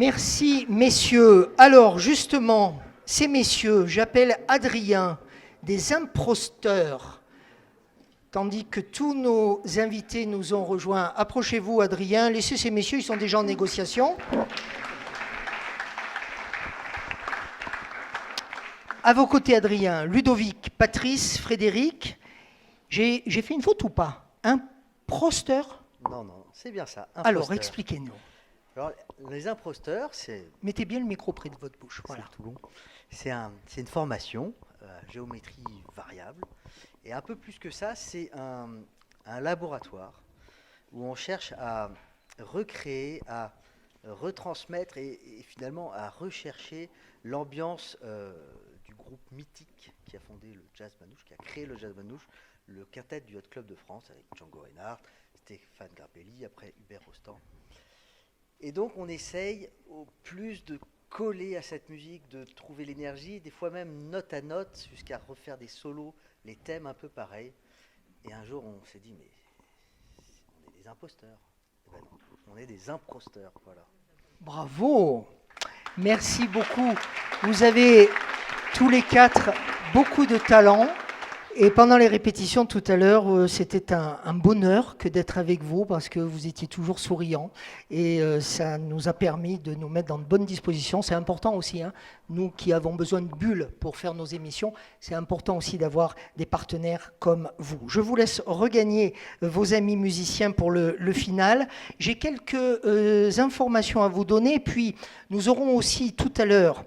Merci, messieurs. Alors, justement, ces messieurs, j'appelle Adrien des imposteurs, tandis que tous nos invités nous ont rejoints. Approchez-vous, Adrien. Laissez ces messieurs, ils sont déjà en négociation. À vos côtés, Adrien, Ludovic, Patrice, Frédéric. J'ai fait une faute ou pas? Imposteur? Non, c'est bien ça. Imposteur. Alors, expliquez-nous. Alors, les imposteurs, c'est... Mettez bien le micro près de votre bouche. Voilà. C'est tout long. C'est une formation, géométrie variable. Et un peu plus que ça, c'est un laboratoire où on cherche à recréer, à retransmettre et finalement à rechercher l'ambiance du groupe mythique qui a fondé le Jazz Manouche, qui a créé le Jazz Manouche, le quintet du Hot Club de France avec Django Reinhardt, Stéphane Grappelli, après Hubert Rostand. Et donc on essaye au plus de coller à cette musique, de trouver l'énergie, des fois même note à note, jusqu'à refaire des solos, les thèmes un peu pareils. Et un jour on s'est dit, mais on est des imposteurs. Eh ben non, on est des imposteurs, voilà. Bravo, merci beaucoup. Vous avez tous les quatre beaucoup de talent. Et pendant les répétitions tout à l'heure, c'était un bonheur que d'être avec vous parce que vous étiez toujours souriants et ça nous a permis de nous mettre dans de bonnes dispositions. C'est important aussi, hein, nous qui avons besoin de bulles pour faire nos émissions, c'est important aussi d'avoir des partenaires comme vous. Je vous laisse regagner vos amis musiciens pour le final. J'ai quelques informations à vous donner, puis nous aurons aussi tout à l'heure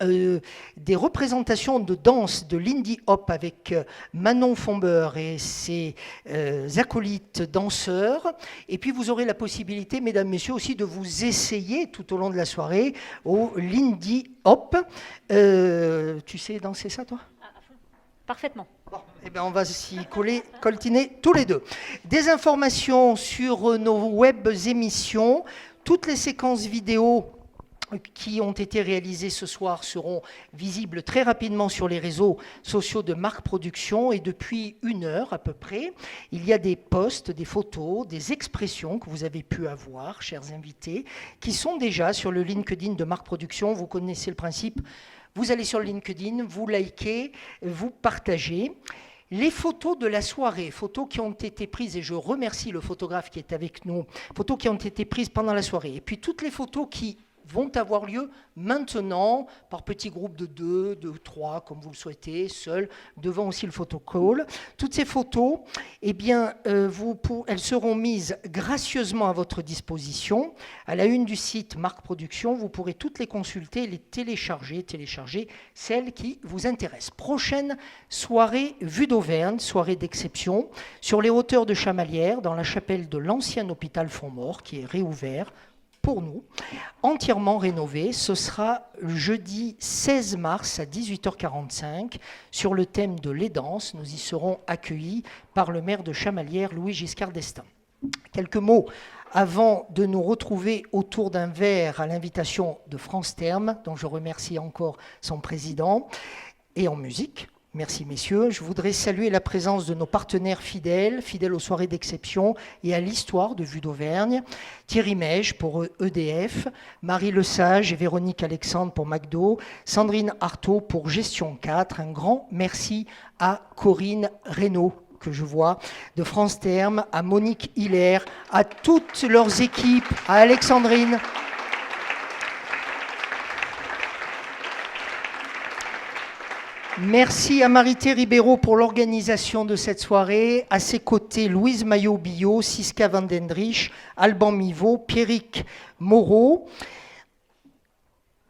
des représentations de danse de Lindy Hop avec Manon Fombeur et ses acolytes danseurs. Et puis vous aurez la possibilité, mesdames, messieurs, aussi de vous essayer tout au long de la soirée au Lindy Hop. Tu sais danser ça, toi ? Parfaitement. Bon, eh bien, on va s'y coltiner tous les deux. Des informations sur nos web émissions, toutes les séquences vidéo qui ont été réalisés ce soir seront visibles très rapidement sur les réseaux sociaux de Marc Productions et depuis 1 heure à peu près, il y a des posts, des photos, des expressions que vous avez pu avoir, chers invités, qui sont déjà sur le LinkedIn de Marc Productions. Vous connaissez le principe, vous allez sur le LinkedIn, vous likez, vous partagez. Les photos de la soirée, photos qui ont été prises, et je remercie le photographe qui est avec nous, photos qui ont été prises pendant la soirée, et puis toutes les photos qui vont avoir lieu maintenant par petits groupes de 2, de 3, comme vous le souhaitez, seuls, devant aussi le photocall. Toutes ces photos, eh bien, elles seront mises gracieusement à votre disposition. À la une du site Marc Productions, vous pourrez toutes les consulter et les télécharger celles qui vous intéressent. Prochaine soirée Vue d'Auvergne, soirée d'exception, sur les hauteurs de Chamalières, dans la chapelle de l'ancien hôpital Fontmort, qui est réouvert pour nous, entièrement rénové. Ce sera jeudi 16 mars à 18h45 sur le thème de l'aidance. Nous y serons accueillis par le maire de Chamalières, Louis Giscard d'Estaing. Quelques mots avant de nous retrouver autour d'un verre à l'invitation de France Terme, dont je remercie encore son président, et en musique. Merci messieurs. Je voudrais saluer la présence de nos partenaires fidèles aux soirées d'exception et à l'histoire de Vue d'Auvergne. Thierry Mège pour EDF, Marie Lesage et Véronique Alexandre pour McDo, Sandrine Artaud pour Gestion 4. Un grand merci à Corinne Reynaud, que je vois, de France Terme, à Monique Hiller, à toutes leurs équipes, à Alexandrine. Merci à Marité Ribeiro pour l'organisation de cette soirée. À ses côtés, Louise Maillot-Billot, Siska Van Dendrich, Alban Mivot, Pierrick Moreau.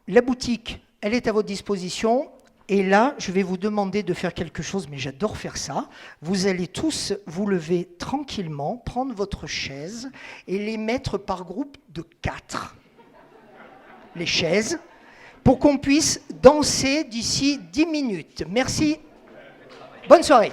La boutique, elle est à votre disposition. Et là, je vais vous demander de faire quelque chose, mais j'adore faire ça. Vous allez tous vous lever tranquillement, prendre votre chaise et les mettre par groupe de 4. Les chaises. Pour qu'on puisse danser d'ici 10 minutes. Merci. Bonne soirée.